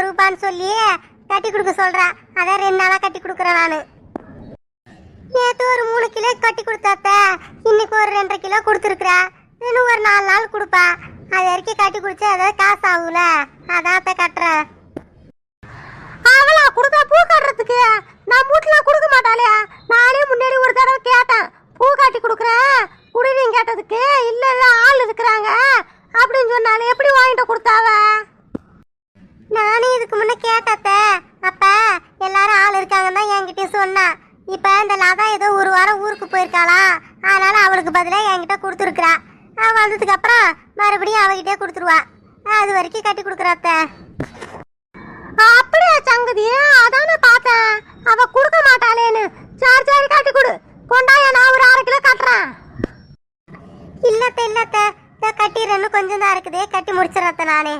ரூபான்னு சொல்லி கட்டி கொடுக்க சொல்றேன். அதான் 2 நாளா கட்டி கொடுக்குறேன் நானு. நேற்று ஒரு 3 கிலோ கட்டி கொடுத்தாத்த, இன்னைக்கு ஒரு 2.5 கிலோ கொடுத்துருக்குறா. இன்னும் ஒரு 4 நாள் கொடுப்பா. அது வரைக்கும் கட்டி குடிச்சா ஏதாவது காசு ஆகுல, அதான் கட்டுறேன். அவளா கொடுத்தா பூ கட்டுறதுக்கு? நான் வீட்டுலாம் கொடுக்க மாட்டாளே. நானே முன்னாடி ஒரு தடவை கேட்டேன், பூ கட்டி கொடுக்குறேன் குடிநீங்க கேட்டதுக்கு இல்ல இல்ல ஆள் இருக்கிறாங்க அப்படின்னு சொன்னாலே. எப்படி வாங்கிட்டு கொடுத்தாவ? நானே இதுக்கு முன்ன கேட்டத்த, அப்ப எல்லாரும் ஆள் இருக்காங்கன்னு தான் என்கிட்ட சொன்னா. இப்ப இந்த லதா ஏதோ ஒரு வாரம் ஊருக்கு போயிருக்காளா, அதனால அவளுக்கு பதிலாக என்கிட்ட கொடுத்துருக்குறா. அவ வந்ததுக்கு அப்புறம் மறுபடியும் அவகிட்டே கொடுத்துருவா. அது வரைக்கும் கட்டி கொடுக்குறாத்த. அப்படியா சங்கதி? அதான பார்த்தேன் அவ கொடுக்க மாட்டாளேன்னு. சரி சரி கட்டி கொடு, கொண்டாய நான் ஒரு 1/2 கிலோ கட்டுறேன். இல்லத்த கட்டிடுறேன்னு கொஞ்சம் தான் இருக்குது, கட்டி முடிச்சிடறத்த நானே.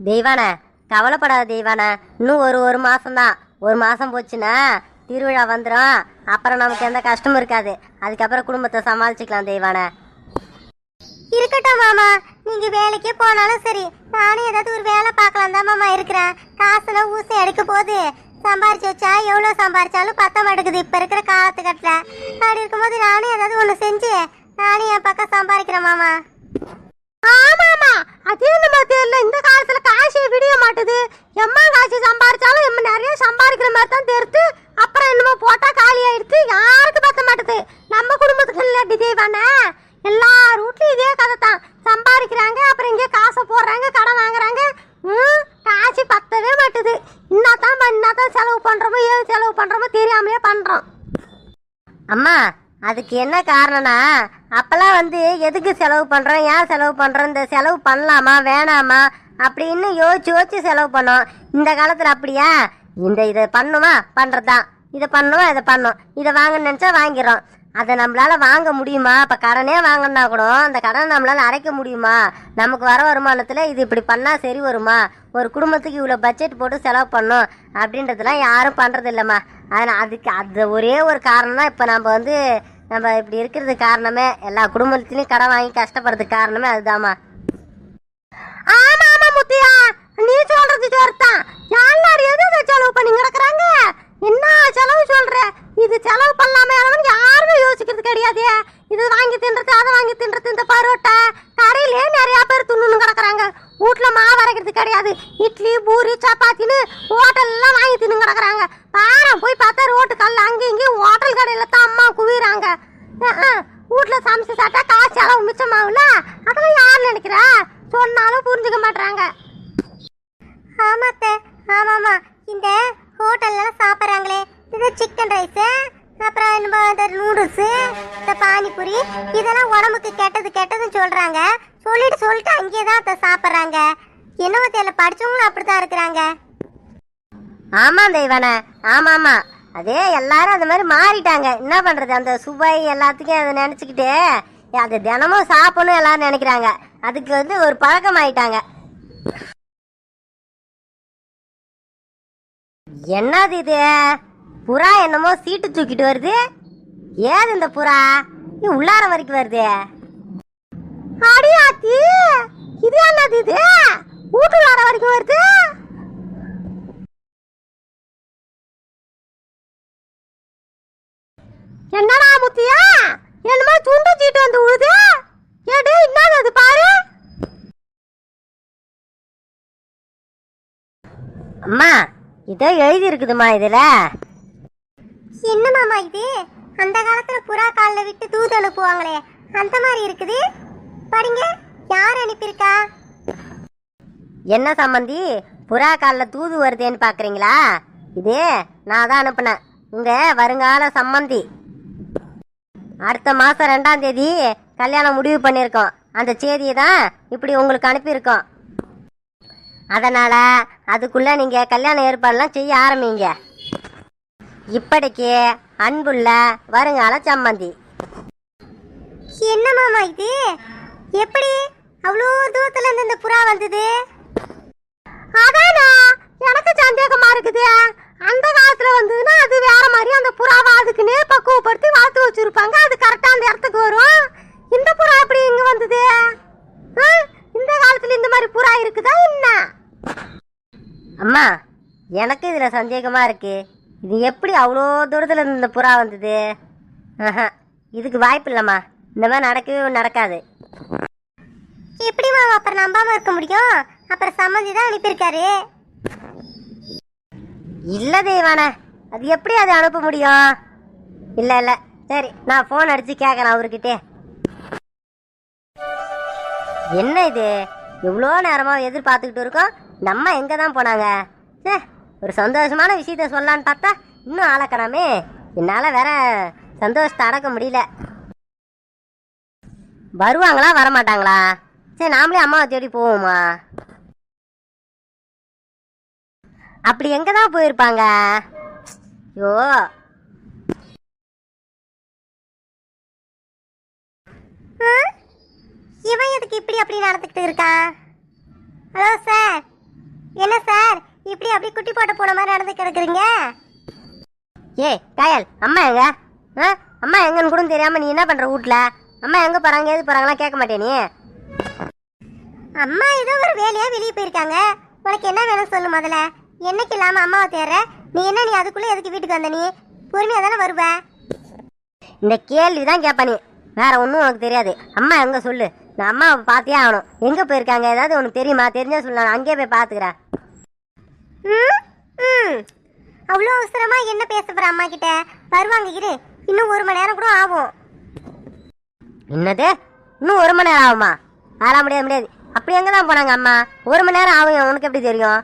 தெய்வான கவலைப்படாத தெய்வான, இன்னும் ஒரு மாசம்தான். 1 மாசம் போச்சுன்னா திருவிழா வந்துடும். அப்புறம் நமக்கு எந்த கஷ்டமும் இருக்காது. அதுக்கப்புறம் குடும்பத்தை சமாளிச்சுக்கலாம் தெய்வான. இருக்கட்டும் மாமா, நீங்க வேலைக்கே போனாலும் சரி, நானும் ஏதாவது ஒரு வேலை பார்க்கலாம் தான் மாமா இருக்கிறேன். காசுலாம் ஊசி எடுக்க போது சம்பாரிச்சு வச்சா எவ்வளோ சம்பாரிச்சாலும் பத்த மாட்டேங்குது இப்ப இருக்கிற காலத்துக்கட்டில். அப்படி இருக்கும்போது நானும் ஏதாவது ஒன்று செஞ்சு நானும் என் பக்கம் சம்பாதிக்கிறேன் மாமா. ஆமாமா, அதே நம்ம தெரியல. இந்த காலத்துல காசே விடிய மாட்டுது. எம்மா காசு சம்பாரிச்சாலும் எம்ம நிறைய சம்பாதிக்கிற மாதிரி தான் தெரியுது. அப்புறம் என்னமோ போட்டா காலி ஆயிடுது, யாருக்கு பத்த மாட்டுது. நம்ம குடும்பத்துக்கு இல்லாட்டி தெய்வானே, எல்லா ரூட்லயும் இதே கதை தான். சம்பாதிக்கிறாங்க, அப்புறம் இங்கே காசை போடுறாங்க, கடன் வாங்குறாங்க. காசு பத்தவே மாட்டுது. என்னத்தான் செலவு பண்றோமோ ஏது செலவு பண்றோமோ தெரியாமலே பண்றோம். அம்மா அதுக்கு என்ன காரணம்னா, அப்பெல்லாம் எதுக்கு செலவு பண்றோம், ஏன் செலவு பண்றோம், இந்த செலவு பண்ணலாமா வேணாமா அப்படின்னு யோசிச்சு செலவு பண்ணோம். இந்த காலத்துல அப்படியா? இதை பண்ணுமா பண்றதுதான், இதை பண்ணுமா இதை பண்ணும், இதை வாங்கன்னு நினைச்சா வாங்கிடுறோம். அதை நம்மளால வாங்க முடியுமா? இப்ப கடனே வாங்கினா கூட அந்த கடனை நம்மளால அடைக்க முடியுமா? நமக்கு வர வருமானத்துல இது இப்படி பண்ணா சரி வருமா? ஒரு குடும்பத்துக்கு இவ்வளவு பட்ஜெட் போட்டு செலவு பண்ணும் அப்படின்றதுலாம் யாரும் பண்றது இல்லம்மா. அதனால் அது ஒரே ஒரு காரணம் தான். இப்போ நம்ம இப்படி இருக்கிறது காரணமே, எல்லா குடும்பத்திலையும் கடன் வாங்கி கஷ்டப்படுறதுக்கு காரணமே அதுதாம்மா. ஆமா ஆமா முத்தியா, நீ சொல்றது சரிதான். எல்லாரும் எது செலவு பண்ணி கிடக்குறாங்க? என்ன செலவு சொல்ற? இது செலவு பண்ணலாமே யாருமே யோசிக்கிறது கிடையாது. இது வாங்கி தின்றது, அதை வாங்கி தின்றது, இந்த பரோட்டா கரையிலே நிறைய பேர் துண்ணுன்னு கிடக்குறாங்க. வீட்டுல மாவு அரைக்கிறது கிடையாது. இட்லி பூரி சப்பாத்தின்னு ஹோட்டல் எல்லாம் வாங்கி தின்னு கிடக்குறாங்க. பாரம் போய் பார்த்தா ரோட்டு கல்ல அங்கேயும் இங்கேயும் ஹோட்டல் கடையில தான் அம்மா குவிறாங்க. வீட்டுல சமைச்சு சாப்பிட்டா காசு செலவு மிச்சமாகும்ல. அதெல்லாம் யார் நினைக்கிறா? சொன்னாலும் புரிஞ்சுக்க மாட்டாங்க. ஆமாத்த, ஆமாமா, இந்த ஹோட்டல்லாம் சாப்பிட்றாங்களே, இது சிக்கன் ரைஸு, அப்புறம் இந்த நூடுல்ஸு, இந்த பானிபூரி, இதெல்லாம் உடம்புக்கு கெட்டதுன்னு சொல்றாங்க. சொல்லிட்டு அங்கேயே தான் சாப்பிட்றாங்க. என்னவோ தெரியல, படிச்சவங்களும் அப்படித்தான் இருக்கிறாங்க. ஆமா தெய்வான, ஆமா அதே எல்லாரும் அந்த மாதிரி மாறிட்டாங்க. என்ன பண்றது? அந்த சுவை எல்லாத்துக்கும் அதை நினைச்சுக்கிட்டு அது தினமும் சாப்பிடணும் எல்லாரும் நினைக்கிறாங்க. அதுக்கு ஒரு பழக்கம் ஆயிட்டாங்க. என்னது இது? புறா என்னமோ சீட்டு தூக்கிட்டு வருது. ஏது இந்த புறா உள்ளார வரைக்கும் வருது? அடியாத்தி, இது என்னது? இது வீட்டுள்ளார வரைக்கும் வருது. என்னடா முத்தியா, என்னமோ துண்டு சீட்டு வந்து விழுது. ஏடு என்னது பாரு. அம்மா இதோ எழுதி இருக்குதுமா இதுல. என்ன மாமா இது? அந்த காலத்துல புறா காலில் விட்டு தூது அனுப்புவாங்களே, அந்த மாதிரி இருக்குது. படிங்க, யார் அனுப்பியிருக்கா? என்ன சம்பந்தி, புறா காலில் தூது வருதேன்னு பாக்குறீங்களா? இது நான் தான் அனுப்புனேன், உங்க வருங்கால சம்பந்தி. அடுத்த மாசம் 2ஆம் தேதி கல்யாணம் முடிவு பண்ணியிருக்கோம். அந்த தேதியை தான் இப்படி உங்களுக்கு அனுப்பியிருக்கோம். அதனால அதுக்குள்ள நீங்க கல்யாண ஏற்பாடுலாம் செய்ய ஆரம்பிங்க. இப்படிக்கு அன்புள்ள வருங்கால சம்பந்தி. என்ன மாமா இது? எப்படி அவ்வளோ தூரத்துல இருந்து இந்த புறா வந்தது? அதானா எனக்கு சந்தேகமா இருக்குது. அந்த காலத்துல வந்ததுன்னா அது வேற மாதிரி. அந்த புறாவை அதுக்குன்னே பக்குவப்படுத்தி வளர்த்து வச்சிருப்பாங்க. அது கரெக்டா அந்த இடத்துக்கு வரும். இந்த புறா எப்படி இங்க வந்தது? இந்த காலத்துல இந்த மாதிரி புறா இருக்குதா என்ன? எனக்கு இதில் சந்தேகமாக இருக்கு. இது எப்படி அவ்வளோ தூரத்தில் இருந்து இந்த புறா வந்தது? ஆஹா, இதுக்கு வாய்ப்பு இல்லைம்மா. இந்த மாதிரி நடக்கவே நடக்காது. எப்படிமா அப்புறம் நம்பாம இருக்க முடியும்? அப்புறம் சம்மந்தி தான் அனுப்பியிருக்காரு. இல்லை தெய்வானே, அது எப்படி அதை அனுப்ப முடியும்? இல்லை இல்லை, சரி நான் ஃபோன் அடித்து கேட்குறேன் அவர்கிட்டே. என்ன இது, எவ்வளோ நேரமாக எதிர்பார்த்துக்கிட்டு இருக்கோம். நம்ம எங்கே தான் போனாங்க? சே, ஒரு சந்தோஷமான விஷயத்த சொல்லலான்னு பார்த்தா இன்னும் ஆளக்கணாமே. என்னால் வேற சந்தோஷத்தை அடக்க முடியல. வருவாங்களா வரமாட்டாங்களா? சரி நாமளே அம்மாவை தேடி போவோமா? அப்படி எங்கே தான் போயிருப்பாங்க? ஐயோ, இவன் எதுக்கு இப்படி அப்படி நடந்துக்கிட்டு இருக்கான்? ஹலோ சார், என்ன சார் இப்படி அப்படி குட்டி போட்ட போன மாதிரி நடந்து கிடக்குறீங்க? ஏய் காயல், அம்மா எங்க? அம்மா எங்கன்னு கூட தெரியாம நீ என்ன பண்ற வீட்ல? அம்மா எங்க போறாங்க எது போறாங்களாம் கேட்க மாட்டே நீ? அம்மா ஏதோ ஒரு வேலையா வெளியே போயிருக்காங்க. உனக்கு என்ன வேணும் சொல்லு முதல்ல. என்னைக்கு இல்லாம அம்மாவை தேடுற நீ? என்ன நீ அதுக்குள்ள எதுக்கு வீட்டுக்கு வந்த? நீ பொறுமையா தானே வருவ? இந்த கேள்விதான் கேட்ப நீ, வேற ஒன்றும் உனக்கு தெரியாது. அம்மா எங்க சொல்லு, நான் அம்மாவை பார்த்தே ஆகணும். எங்க போயிருக்காங்க ஏதாவது உனக்கு தெரியுமா? தெரிஞ்சா சொல்லு, நான் அங்கேயே போய் பார்த்துக்கிறேன். அவ்வளோ அவசரமா என்ன பேச போற அம்மா கிட்ட? வருவாங்க இரு, இன்னும் 1 மணி நேரம் கூட ஆகும். என்னது, இன்னும் 1 மணி நேரம் ஆகுமா? அதெல்லாம் முடியாது முடியாது. அப்படி எங்க தான் போனாங்க அம்மா? 1 மணி நேரம் ஆகும், உனக்கு எப்படி தெரியும்?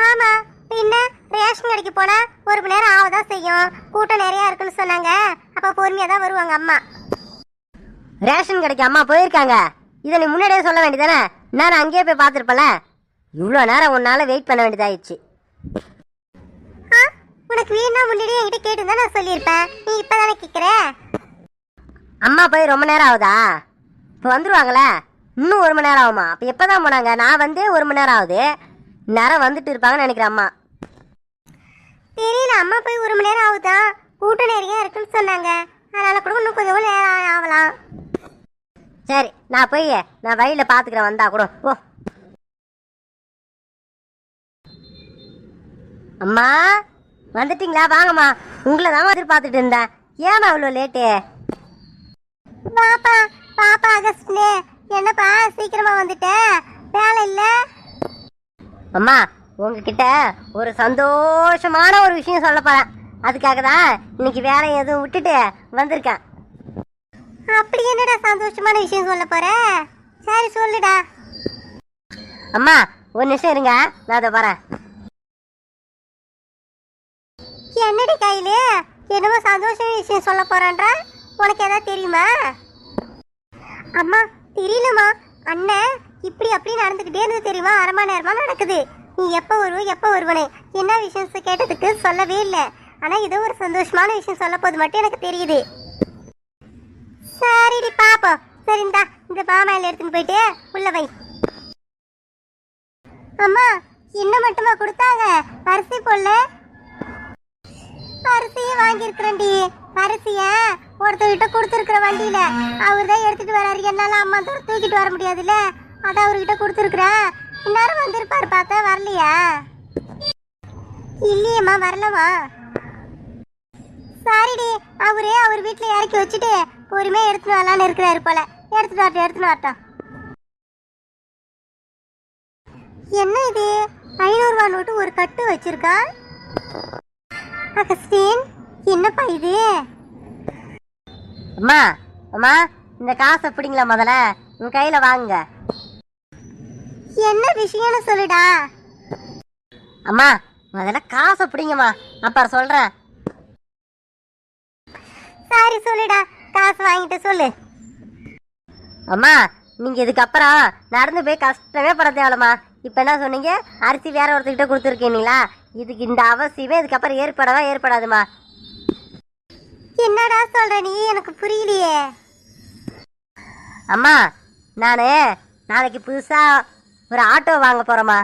ஆமா பின்ன ரேஷன் கடைக்கு போனா 1 மணி நேரம் ஆகதான் செய்யும். கூட்டம் நிறைய இருக்குன்னு சொன்னாங்க. அப்ப பொறுமையா தான் வருவாங்க அம்மா. ரேஷன் கடைக்கு அம்மா போயிருக்காங்க. இதை நீ முன்னாடியே சொல்ல வேண்டியதானே? நான் அங்கேயே போய் பார்த்துருப்பல. இவ்வளோ நேரம் உன்னால வெயிட் பண்ண வேண்டியதாயிடுச்சு. உனக்கு வீணா முன்னாடியே என்கிட்ட கேட்டுதான் நான் சொல்லியிருப்பேன். நீ இப்பதானே கேட்குற? அம்மா போய் ரொம்ப நேரம் ஆகுதா? இப்போ வந்துருவாங்களே, இன்னும் 1 மணி நேரம் ஆகுமா? அப்போ எப்போ தான் போனாங்க? நான் வந்து 1 மணி நேரம் ஆகுது. நேரம் வந்துட்டு இருப்பாங்கன்னு நினைக்கிறேன் அம்மா. தெரியல, அம்மா போய் 1 மணி நேரம் ஆகுதான். கூட்டம் நிறைய இருக்குன்னு சொன்னாங்க. அதனால கூட இன்னும் கொஞ்சம் நேரம் ஆகலாம். சரி நான் போய் நான் வழியில் பார்த்துக்கிறேன், வந்தா கூட. ஓ அம்மா வந்துட்டீங்களா? வாங்கம்மா, உங்களை தான் எதிர்பார்த்துட்டு இருந்தேன். ஏமா அவ்வளோ லேட்டு? பாப்பா பாப்பா அகஸ்டினே, என்னப்பா சீக்கிரமா வந்துட்ட? வேலை இல்ல? அம்மா உங்ககிட்ட ஒரு சந்தோஷமான ஒரு விஷயம் சொல்ல போறேன். அதுக்காக தான் இன்னைக்கு வேலை எதுவும் விட்டுட்டு வந்திருக்கேன். அப்படி என்னடா சந்தோஷமான விஷயம் சொல்ல போற? சரி சொல்லுடா. அம்மா ஒரு நிமிஷம் இருங்க, நான் அதை வரேன். என்னடி கையில என்னமோ சந்தோஷமான விஷயம் சொல்ல போறேன்ற? உனக்கு ஏதாவது தெரியுமா? அம்மா தெரியலம்மா. அண்ணன் இப்படி அப்படி நடந்துக்கிட்டே இருந்து தெரியுமா? 1/2 மணி நேரமா நடக்குது. நீ எப்போ வருவனே என்ன விஷயம் கேட்டதுக்கு சொல்லவே இல்லை. ஆனா ஏதோ ஒரு சந்தோஷமான விஷயம் சொல்ல போது மட்டும் எனக்கு தெரியுது. சரிடி பாப்போம். சரி இந்த பாமாயில எடுத்துன்னு போயிட்டு உள்ள வை. அம்மா என்ன மட்டுமா கொடுத்தாங்க? அரிசி போடல? அரிசியை வாங்கியிருக்கிறேன்டி. அரிசிய ஒருத்தர்கிட்ட கொடுத்துருக்குற வண்டியில. அவர் தான் எடுத்துட்டு வராரு. என்னால அம்மா தான் தூக்கிட்டு வர முடியாதுல்ல, அதான் அவர்கிட்ட கொடுத்துருக்குறேன். இந்நேரம் வந்திருப்பாரு, பார்த்தா வரலையா? இல்லையம்மா வரலமா. சாரிடி, அவர் வீட்டுல இறக்கி வச்சுட்டு பொறுமையா எடுத்துட்டு வரலான்னு இருக்கிறாரு போல. எடுத்துட்டு வரட்டும். என்ன இது 500 ரூபா நோட்டு ஒரு கட்டு வச்சிருக்கா? அகஸ்டின் என்னப்பா இது? அம்மா அம்மா இந்த காசை பிடிங்களா? முதல்ல உன் கையில வாங்குங்க. என்ன விஷயம்னு சொல்லுடா. அம்மா முதல்ல காசை பிடிங்கம்மா, அப்புறம் சொல்றேன். சரி சொல்லுடா, காசு வாங்கிட்டு சொல்லு. அம்மா நீங்க இதுக்கப்புறம் நடந்து போய் கஷ்டமே பட தேவலம்மா. இப்ப என்ன சொன்னீங்க? அரிசி வேற ஒருத்தர்கிட்ட கொடுத்துருக்கீங்களா? இதுக்கு இந்த அவசியமே இதுக்கப்புறம் ஏற்படாதுமா. என்னடா சொல்ற நீ? எனக்கு புரியலையே. அம்மா நானு நாளைக்கு புதுசா ஒரு ஆட்டோ வாங்க போறேம்மா.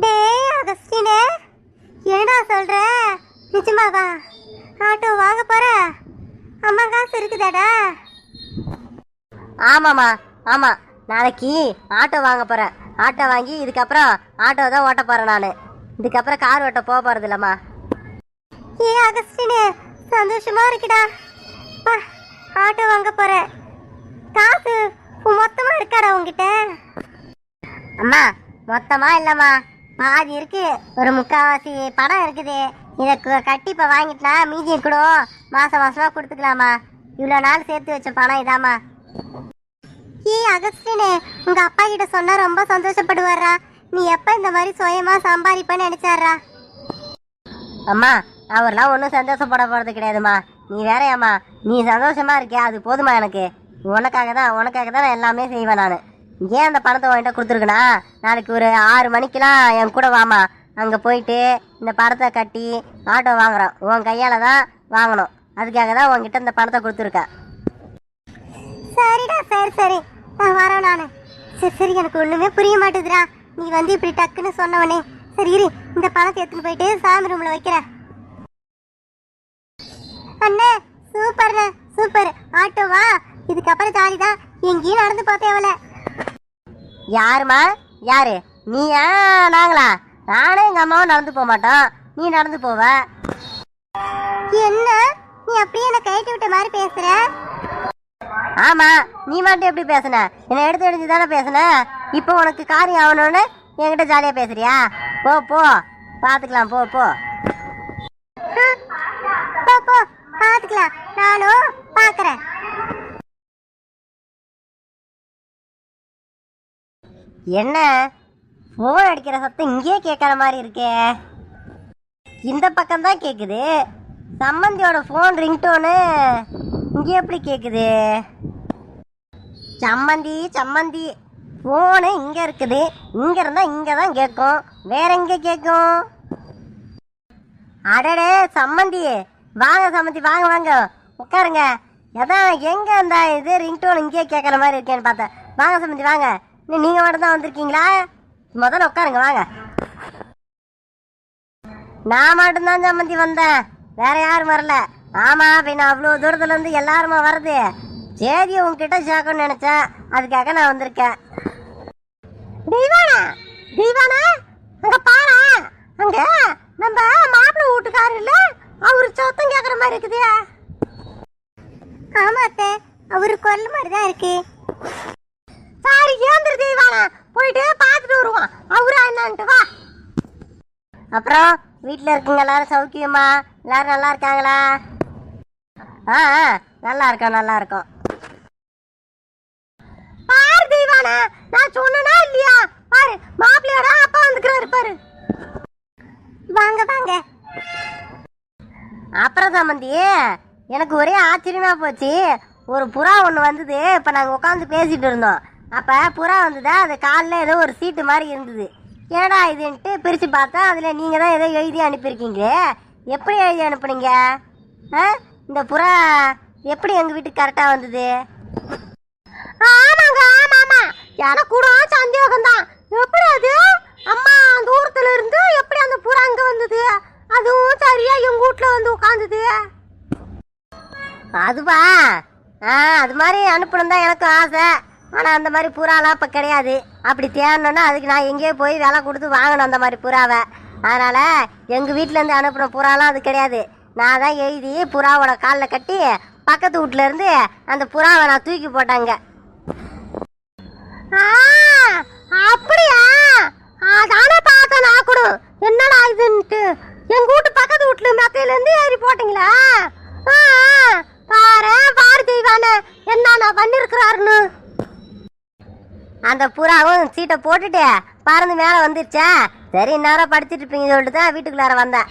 டேய் அகஸ்டினே, என்னடா சொல்ற? நிஜமாவா ஆட்டோ வாங்க போற? அம்மா காசு இருக்குதாடா? ஆமாம்மா ஆமா, நாளைக்கு ஆட்டோ வாங்க போறேன். ஆட்டோ வாங்கி இதுக்கப்புறம் ஆட்டோ தான் ஓட்ட போகிறேன் நான். இதுக்கப்புறம் கார் ஓட்ட போக போகிறது இல்லைம்மா. ஏ அகஸ்டினு, சந்தோஷமா இருக்குடா. ஆட்டோ வாங்க போறேன். காசு மொத்தமா இருக்காடா உங்ககிட்ட? அம்மா மொத்தமா இல்லைம்மா, பாதி இருக்கு. ஒரு முக்கால்வாசி பணம் இருக்குது. இதை கட்டி இப்போ வாங்கிட்டா மீதியை கூட மாதம் மாதமாக கொடுத்துக்கலாமா. இவ்வளோ நாள் சேர்த்து வச்ச பணம் இதாம்மா. ஏ அகஸ்டினு, உங்க அப்பா கிட்ட சொன்னா ரொம்ப சந்தோஷப்படுவாரா. நீ எப்ப இந்த மாதிரி சுயமா சம்பாதிப்பேன்னு நினைச்சாரா? அம்மா அவர்லாம் ஒன்றும் சந்தோஷப்பட போகிறது கிடையாதும்மா. நீ வேறையாம்மா, நீ சந்தோஷமா இருக்கியா அது போதுமா எனக்கு. உனக்காக தான் நான் எல்லாமே செய்வேன் நான். ஏன் அந்த பணத்தை வாங்கிட்ட கொடுத்துருக்குண்ணா, நாளைக்கு ஒரு 6 மணிக்கெலாம் என் கூட வாமா. அங்கே போயிட்டு இந்த பணத்தை கட்டி ஆட்டோ வாங்குறோம். உன் கையால் தான் வாங்கணும். அதுக்காக தான் உன்கிட்ட இந்த பணத்தை கொடுத்துருக்கேன். சரிடா, சரி நான் வரேன் நானு. சரி எனக்கு ஒண்ணுமே புரிய மாட்டேதுடா. நீ வந்து இப்படி டக்குன்னு சொன்னவனே. சரி இரு, இந்த பணத்தை எடுத்துன்னு போயிட்டு சாமி ரூம்ல வைக்கிறேன். அண்ணே சூப்பர்ண்ணே, சூப்பர். ஆட்டோவா? இதுக்கப்புறம் ஜாலிதான், எங்கேயும் நடந்து போக தேவல. யாருமா? யாரு? நீயா நாங்களா? நானே எங்கள் அம்மாவும் நடந்து போக மாட்டோம், நீ நடந்து போவ. என்ன நீ அப்படியே என்ன கைட்டு விட்ட மாதிரி பேசுற? ஆமா, நீ மட்டும் எப்படி பேசுன? என்னை எடுத்து தானே பேசுன. இப்போ உனக்கு காரியம் ஆகணும்னு என்கிட்ட ஜாலியா பேசுறியா? போ போ, பாத்துக்கலாம். போ போ போ போ, பாத்துக்கலாம். நானும் பாக்குறேன். என்ன போன் அடிக்கிற சத்தம் இங்கேயே கேட்கற மாதிரி இருக்கே. இந்த பக்கம் தான் கேக்குது. சம்மந்தியோட போன் ரிங்டோனு இங்கே எப்படி கேக்குது? சம்மந்தி போனு இங்க இருக்குது. இங்க இருந்தா இங்க தான் கேட்கும், வேற எங்க கேட்கும்? அடடே சம்மந்தி, வாங்க சம்மந்தி, வாங்க உட்காருங்க. அதான் எங்க அந்த இது ரிங்டோன் இங்கே கேட்கற மாதிரி இருக்கேன்னு பார்த்தேன். வாங்க சம்மந்தி வாங்க. நீங்க மட்டும் தான் வந்திருக்கீங்களா? முதல்ல உட்காருங்க வாங்க. நான் மட்டும்தான் சம்மந்தி வந்தேன், வேற யாரும் வரல. ஆமா, பின்ன அவ்வளோ தூரத்துல இருந்து எல்லாருமா வருது. சரி உங்ககிட்ட சேர்க்கணும்னு நினைச்சேன், அதுக்காக நான் வந்திருக்கேன். தீவானா அங்க பாரு, அங்க நம்ம மாப்பிள்ளை வீட்டுக்காரு இல்ல, அவரு சத்தம் கேக்குற மாதிரி இருக்குது. ஆமா அத்தை, அவரு குரல் மாதிரி தான் இருக்கு. சரி ஏந்திர தீவானா, போயிட்டு பார்த்துட்டு வருவான் அவரா என்னன்ட்டு வா. அப்புறம் வீட்டில் இருக்குங்க எல்லாரும் சௌக்கியமா? எல்லாரும் நல்லா இருக்காங்களா? ஆ நல்லா இருக்கோம். பாரு தீவானா, நான் சொன்னா இல்லையா? பாரு மாப்பிள்ளையோட அப்பா வந்துக்கிறாரு பாரு. வாங்க. அப்புறம் சம்மந்தி, எனக்கு ஒரே ஆச்சரியமா போச்சு. ஒரு புறா ஒன்று வந்தது. இப்போ நாங்கள் உட்காந்து பேசிட்டு இருந்தோம். அப்போ புறா வந்ததா, அது காலில் ஏதோ ஒரு சீட்டு மாதிரி இருந்தது. ஏடா இதுன்ட்டு பிரித்து பார்த்தா அதில் நீங்கள் தான் ஏதோ எழுதி அனுப்பியிருக்கீங்களே. எப்படி எழுதி அனுப்புனீங்க? இந்த புறா எப்படி எங்கள் வீட்டுக்கு கரெக்டாக வந்தது? ஆமா எனக்கு கூட சந்தேகம் தான். எப்படி அது அம்மா தூரத்துல இருந்து எப்படி அந்த புறா அங்க வந்தது? அதுவும் சரியா எங்க வீட்டுல வந்து உட்காந்துது. அதுவா? அது மாதிரி அனுப்பணும் தான் எனக்கும் ஆசை. ஆனால் அந்த மாதிரி புறாலாம் இப்போ கிடையாது. அப்படி தேடணுன்னா அதுக்கு நான் எங்கேயோ போய் விலை கொடுத்து வாங்கணும் அந்த மாதிரி புறாவை. அதனால் எங்கள் வீட்டிலேருந்து அனுப்புன புறாலாம் அது கிடையாது. நான் தான் எழுதி புறாவோட காலில் கட்டி பக்கத்து வீட்டிலேருந்து அந்த புறாவை நான் தூக்கி போட்டாங்க. அப்படியா? அதானே பார்த்தேன் நான் கூட. என்னடா இதுன்ட்டு எங்க வீட்டு பக்கத்து வீட்டுல மெத்தையிலேருந்து ஏறி போட்டீங்களா? பாரு தெய்வானே என்ன பண்ணிருக்கிறாருன்னு. அந்த புறாவும் சீட்டை போட்டுட்டு பறந்து மேலே வந்துருச்சா. சரி நேரம் படிச்சுட்டு இருப்பீங்க சொல்லிட்டு தான் வீட்டுக்குள்ளார வந்தேன்.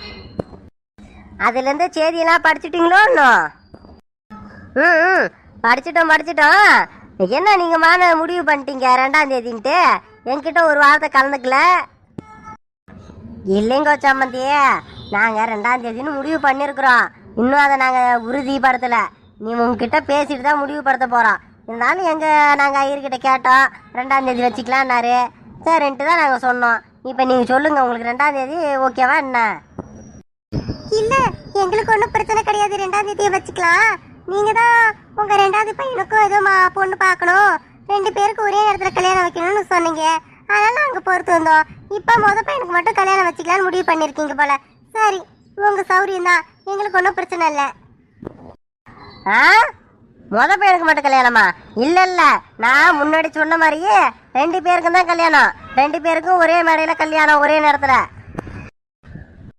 அதுலேருந்து செய்தியெல்லாம் படிச்சுட்டீங்களோ இன்னும்? படிச்சிட்டோம். என்ன நீங்கள் மான முடிவு பண்ணிட்டீங்க 2ஆம் தேதின்ட்டு? என்கிட்ட ஒரு வாரத்தை கலந்துக்கல. இல்லைங்கோ சம்மந்தி, நாங்கள் 2ஆம் தேதின்னு முடிவு பண்ணியிருக்கிறோம். இன்னும் அதை நாங்கள் உறுதிப்படுத்தலை. நீ உங்ககிட்ட பேசிட்டு தான் முடிவுபடுத்த போகிறோம். இருந்தாலும் நாங்கள் ஐயர்கிட்ட கேட்டோம், 2ஆம் தேதி வச்சுக்கலான்னாரு. சரின்ட்டு தான் நாங்கள் சொன்னோம். இப்போ நீங்கள் சொல்லுங்கள், உங்களுக்கு 2ஆம் தேதி ஓகேவா என்ன? இல்ல எங்களுக்கு ஒன்றும் பிரச்சனை கிடையாது, 2ஆம் தேதியை வச்சுக்கலாம். நீங்க தான் உங்க 2வது பையனுக்கும் ஏதோ பொண்ணு பார்க்கணும், 2 பேருக்கு ஒரே நேரத்தில் கல்யாணம் வைக்கணும்னு சொன்னீங்க. அதனால அங்க பொறுத்து வந்தோம். இப்ப முத பையனுக்கு மட்டும் கல்யாணம் வச்சுக்கலாம்னு முடிவு பண்ணிருக்கீங்க போல. சரி, உங்க சௌரியம் தான், எங்களுக்கு ஒன்றும் பிரச்சனை இல்லை. ஆ முத பையனுக்கு மட்டும் கல்யாணமா? இல்ல இல்ல, நான் முன்னாடி சொன்ன மாதிரியே 2 பேருக்கும் தான் கல்யாணம். 2 பேருக்கும் ஒரே மேடையில கல்யாணம், ஒரே நேரத்துல.